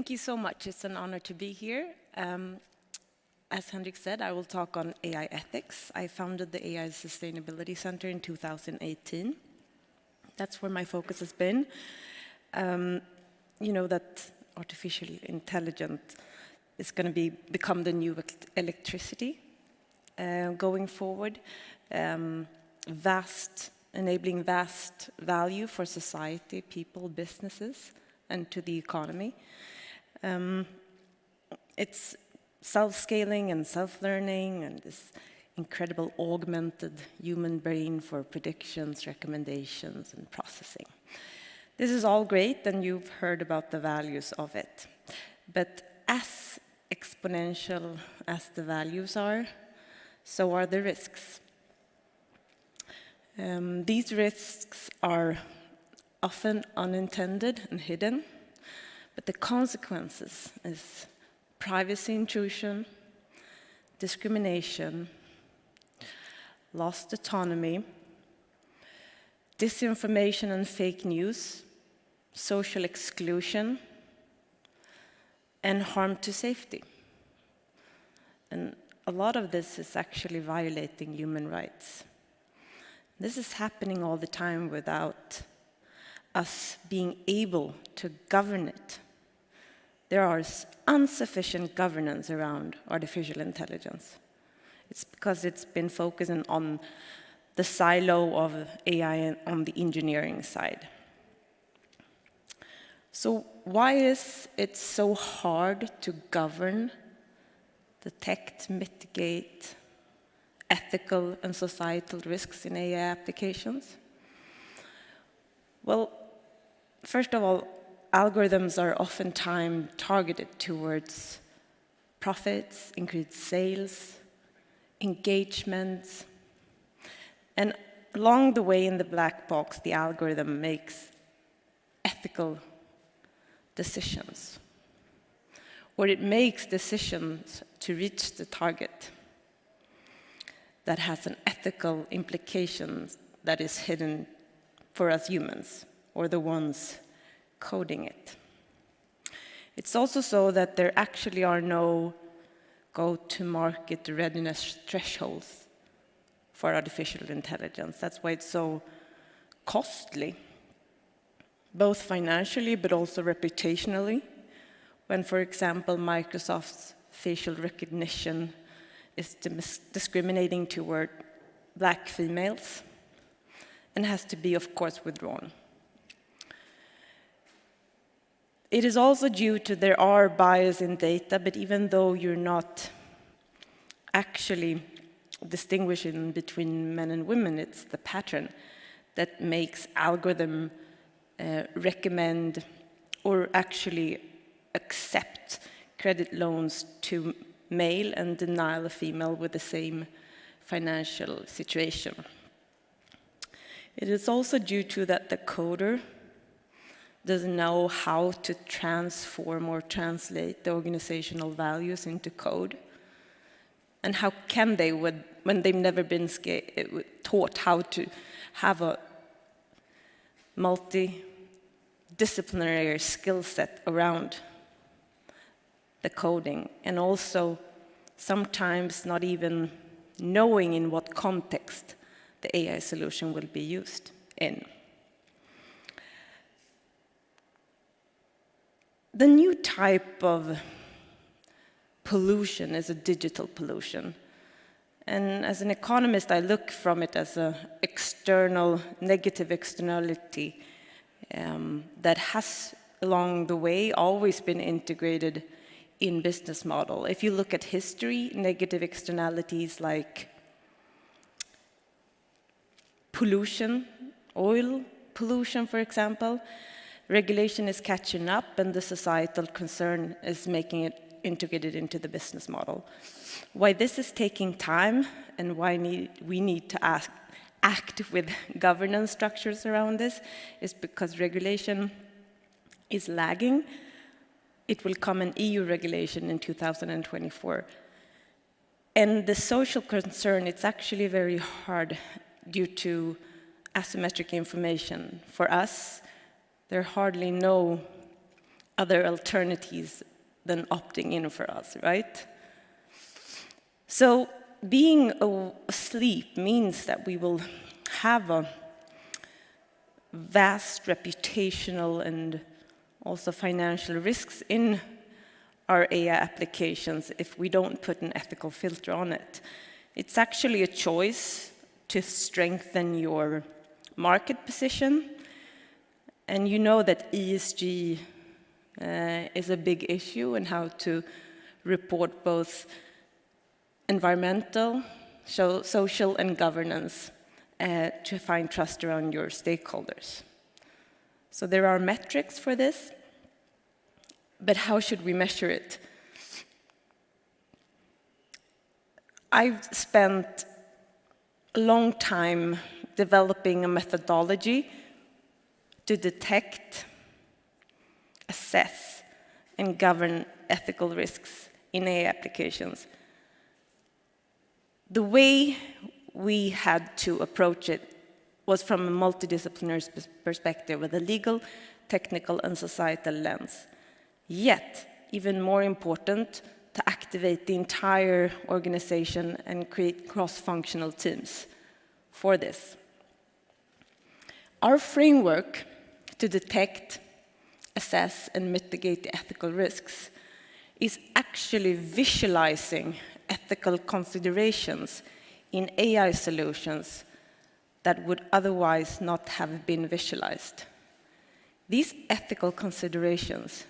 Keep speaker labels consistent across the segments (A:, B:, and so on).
A: Thank you so much. It's an honor to be here. As Henrik said, I will talk on AI ethics. I founded the AI Sustainability Center in 2018. That's where my focus has been. You know that artificial intelligence is going to become the new electricity going forward, enabling vast value for society, people, businesses, and to the economy. It's self-scaling and self-learning and this incredible augmented human brain for predictions, recommendations, and processing. This is all great, and you've heard about the values of it. But as exponential as the values are, so are the risks. These risks are often unintended and hidden, but the consequences is privacy intrusion, discrimination, lost autonomy, disinformation and fake news, social exclusion, and harm to safety. And a lot of this is actually violating human rights. This is happening all the time without us being able to govern it. There are insufficient governance around artificial intelligence. It's because it's been focusing on the silo of AI and on the engineering side. So why is it so hard to govern, detect, mitigate ethical and societal risks in AI applications? Well, first of all, algorithms are oftentimes targeted towards profits, increased sales, engagements, and along the way in the black box, the algorithm makes ethical decisions, or it makes decisions to reach the target that has an ethical implication that is hidden for us humans, or the ones coding it. It's also so that there actually are no go-to-market readiness thresholds for artificial intelligence. That's why it's so costly, both financially but also reputationally, when, for example, Microsoft's facial recognition is discriminating toward black females and has to be, of course, withdrawn. It is also due to there are bias in data, but even though you're not actually distinguishing between men and women, it's the pattern that makes algorithm recommend or actually accept credit loans to male and deny a female with the same financial situation. It is also due to that the coder doesn't know how to transform or translate the organizational values into code. And how can they when they've never been taught how to have a multidisciplinary skill set around the coding, and also sometimes not even knowing in what context the AI solution will be used in. The new type of pollution is a digital pollution. And as an economist, I look from it as an external, negative externality that has, along the way, always been integrated in business model. If you look at history, negative externalities like pollution, oil pollution, for example, regulation is catching up, and the societal concern is making it integrated into the business model. Why this is taking time and why we need to act with governance structures around this is because regulation is lagging. It will come an EU regulation in 2024. And the social concern, it's actually very hard due to asymmetric information. For us, there are hardly no other alternatives than opting in for us, right? So being asleep means that we will have a vast reputational and also financial risks in our AI applications if we don't put an ethical filter on it. It's actually a choice to strengthen your market position. And you know that ESG is a big issue and how to report both environmental, social, and governance to find trust around your stakeholders. So there are metrics for this, but how should we measure it? I've spent a long time developing a methodology to detect, assess, and govern ethical risks in AI applications. The way we had to approach it was from a multidisciplinary perspective with a legal, technical, and societal lens. Yet, even more important, to activate the entire organization and create cross-functional teams for this. Our framework to detect, assess, and mitigate the ethical risks is actually visualizing ethical considerations in AI solutions that would otherwise not have been visualized. These ethical considerations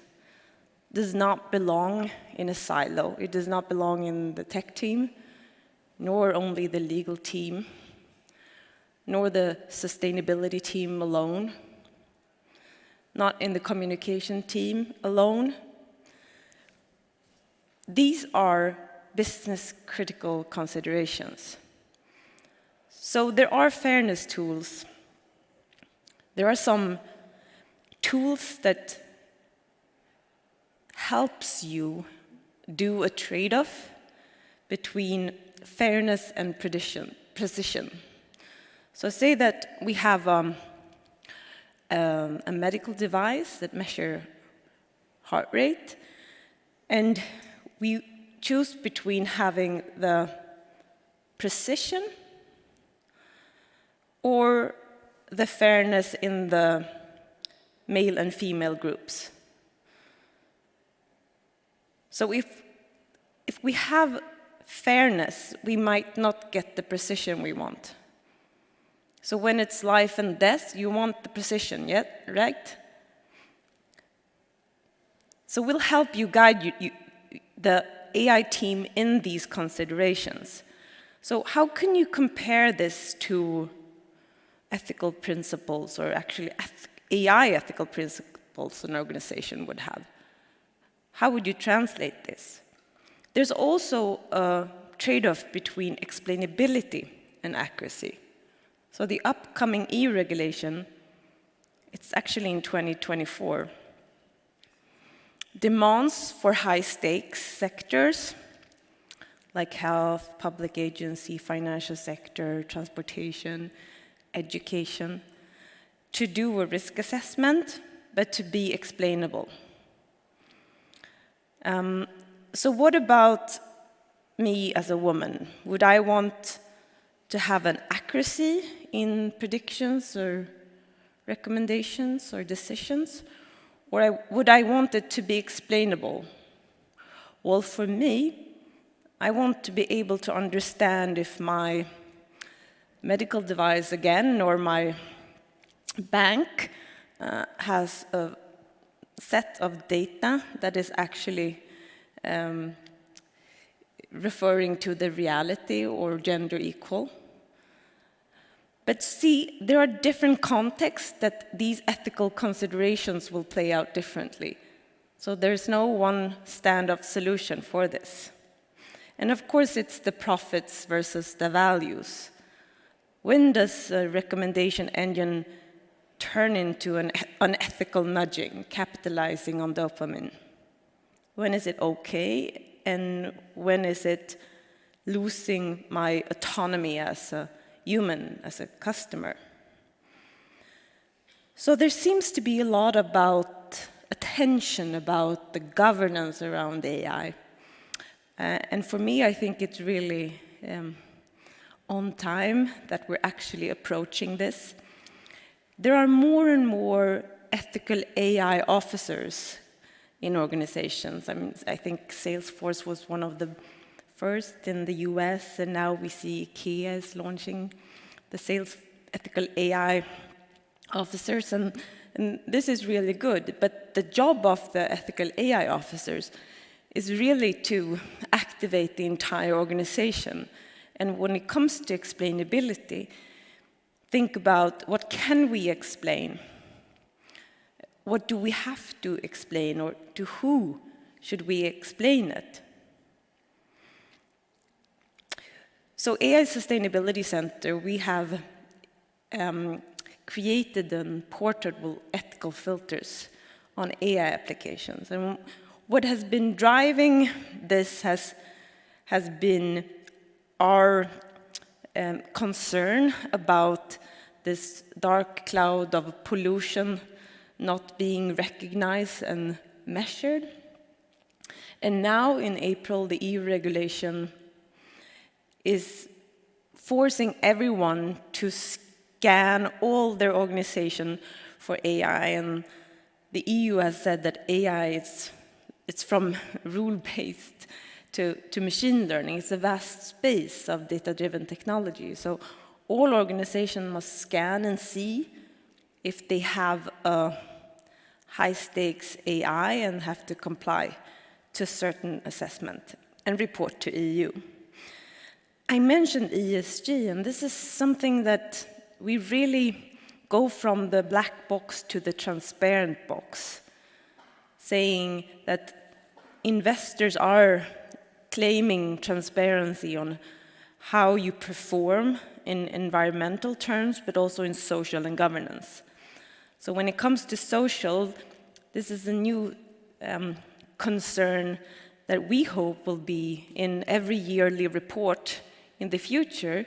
A: does not belong in a silo. It does not belong in the tech team, nor only the legal team, nor the sustainability team alone, not in the communication team alone. These are business-critical considerations. So there are fairness tools. There are some tools that helps you do a trade-off between fairness and precision. So say that we have a medical device that measures heart rate, and we choose between having the precision or the fairness in the male and female groups. So if we have fairness, we might not get the precision we want. So when it's life and death, you want the precision, yeah, right? So we'll help you guide the AI team in these considerations. So how can you compare this to ethical principles, or actually AI ethical principles an organization would have? How would you translate this? There's also a trade-off between explainability and accuracy. So the upcoming EU regulation, it's actually in 2024, demands for high-stakes sectors like health, public agency, financial sector, transportation, education, to do a risk assessment, but to be explainable. So what about me as a woman? Would I want to have an accuracy in predictions or recommendations or decisions? Or would I want it to be explainable? Well, for me, I want to be able to understand if my medical device again or my bank has a set of data that is actually referring to the reality or gender equal. But see, there are different contexts that these ethical considerations will play out differently. So there's no one stand-up solution for this. And of course, it's the profits versus the values. When does a recommendation engine turn into an unethical nudging, capitalizing on dopamine? When is it okay? And when is it losing my autonomy as a human, as a customer? So there seems to be a lot about attention about the governance around AI. And for me, I think it's really on time that we're actually approaching this. There are more and more ethical AI officers in organizations. I mean, I think Salesforce was one of the first in the US, and now we see IKEA is launching the sales ethical AI officers, and this is really good. But the job of the ethical AI officers is really to activate the entire organization. And when it comes to explainability, think about what can we explain? What do we have to explain, or to who should we explain it? So AI Sustainability Center, we have created portable ethical filters on AI applications. And what has been driving this has been our concern about this dark cloud of pollution not being recognized and measured. And now in April, the EU regulation is forcing everyone to scan all their organization for AI. And the EU has said that AI it's from rule-based to machine learning. It's a vast space of data-driven technology. So all organizations must scan and see if they have a high-stakes AI and have to comply to a certain assessment and report to EU. I mentioned ESG, and this is something that we really go from the black box to the transparent box, saying that investors are claiming transparency on how you perform in environmental terms, but also in social and governance. So when it comes to social, this is a new concern that we hope will be in every yearly report in the future.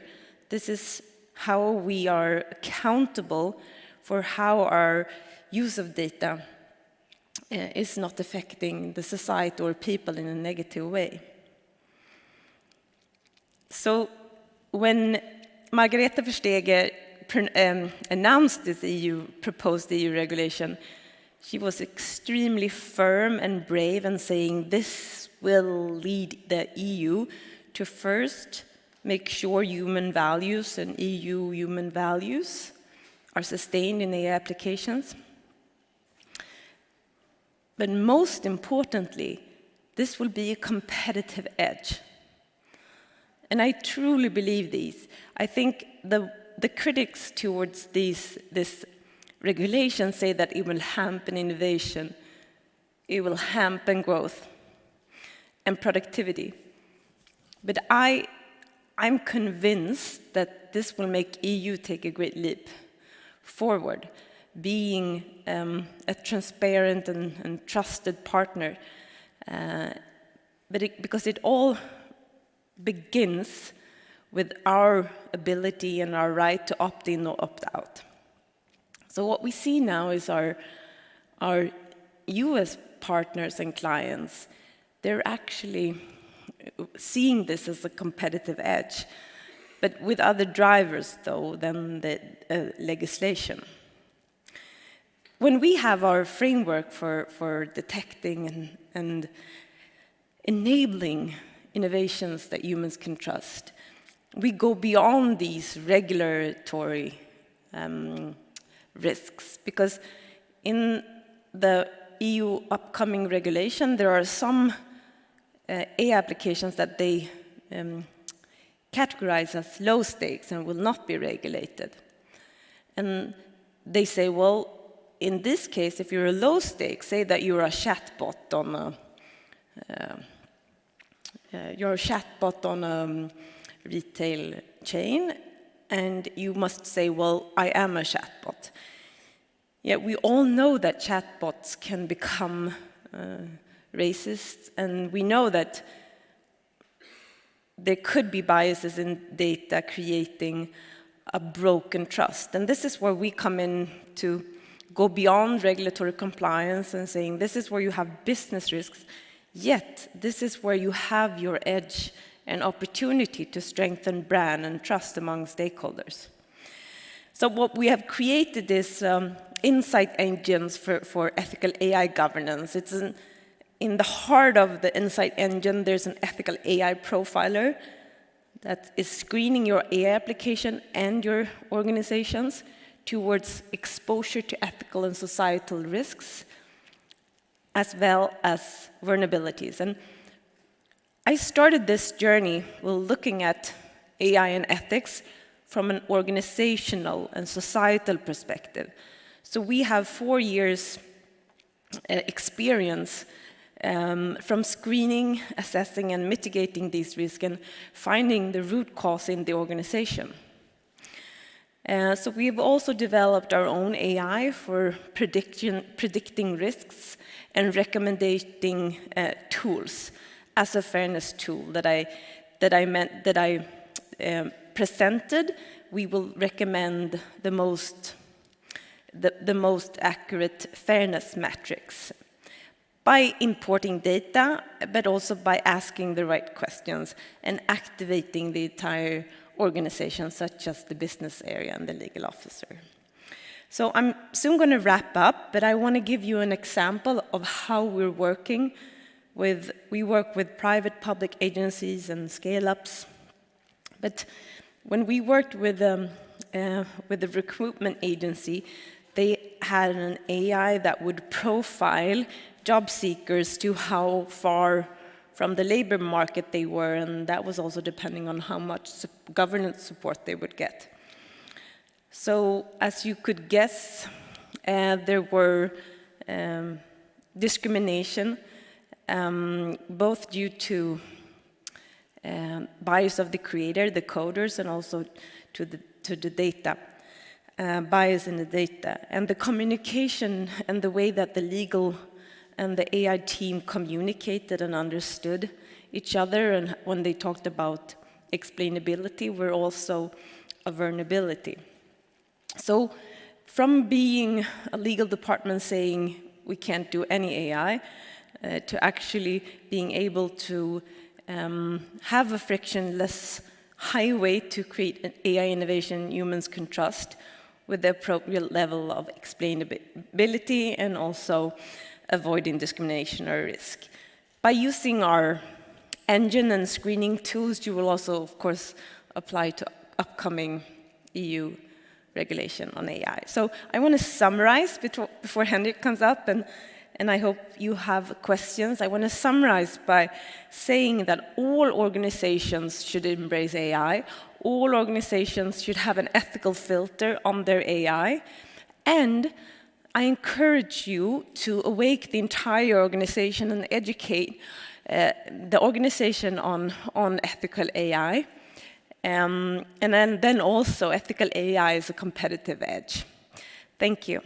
A: This is how we are accountable for how our use of data is not affecting the society or people in a negative way. So when Margareta Versteger announced this proposed EU regulation, she was extremely firm and brave in saying this will lead the EU to first make sure human values and EU human values are sustained in AI applications. But most importantly, this will be a competitive edge. And I truly believe these. I think the critics towards this regulation say that it will hamper innovation, it will hamper growth and productivity. But I'm convinced that this will make EU take a great leap forward, being a transparent and trusted partner. Because it all begins with our ability and our right to opt in or opt out. So what we see now is our US partners and clients, they're actually seeing this as a competitive edge, but with other drivers, though, than the legislation. When we have our framework for detecting and enabling innovations that humans can trust, we go beyond these regulatory risks, because in the EU upcoming regulation, there are some AI applications that they categorize as low stakes and will not be regulated. And they say, well, in this case, if you're a low stake, say that you're a chatbot on a retail chain, and you must say, well, I am a chatbot. Yet we all know that chatbots can become racist, and we know that there could be biases in data creating a broken trust. And this is where we come in to go beyond regulatory compliance and saying this is where you have business risks, yet this is where you have your edge and opportunity to strengthen brand and trust among stakeholders. So what we have created is insight engines for ethical AI governance. It's in the heart of the insight engine, there's an ethical AI profiler that is screening your AI application and your organizations towards exposure to ethical and societal risks, as well as vulnerabilities. And I started this journey while looking at AI and ethics from an organizational and societal perspective. So we have 4 years experience from screening, assessing, and mitigating these risks and finding the root cause in the organization. So we've also developed our own AI for predicting risks and recommending tools as a fairness tool that I presented. We will recommend the most accurate fairness metrics by importing data, but also by asking the right questions and activating the entire organization, such as the business area and the legal officer. So I'm soon going to wrap up, but I want to give you an example of how we're working with. We work with private public agencies and scale-ups, but when we worked with the recruitment agency, they had an AI that would profile job seekers to how far from the labor market they were, and that was also depending on how much governance support they would get. So, as you could guess, there were discrimination, both due to bias of the creator, the coders, and also to the data, bias in the data. And the communication and the way that the legal and the AI team communicated and understood each other, and when they talked about explainability, were also a vulnerability. So from being a legal department saying we can't do any AI, to actually being able to have a frictionless highway to create an AI innovation humans can trust with the appropriate level of explainability and also avoiding discrimination or risk. By using our engine and screening tools, you will also, of course, apply to upcoming EU regulation on AI. So I want to summarize before Henrik comes up, and I hope you have questions. I want to summarize by saying that all organizations should embrace AI. All organizations should have an ethical filter on their AI. And I encourage you to awake the entire organization and educate the organization on ethical AI. And then also ethical AI is a competitive edge. Thank you.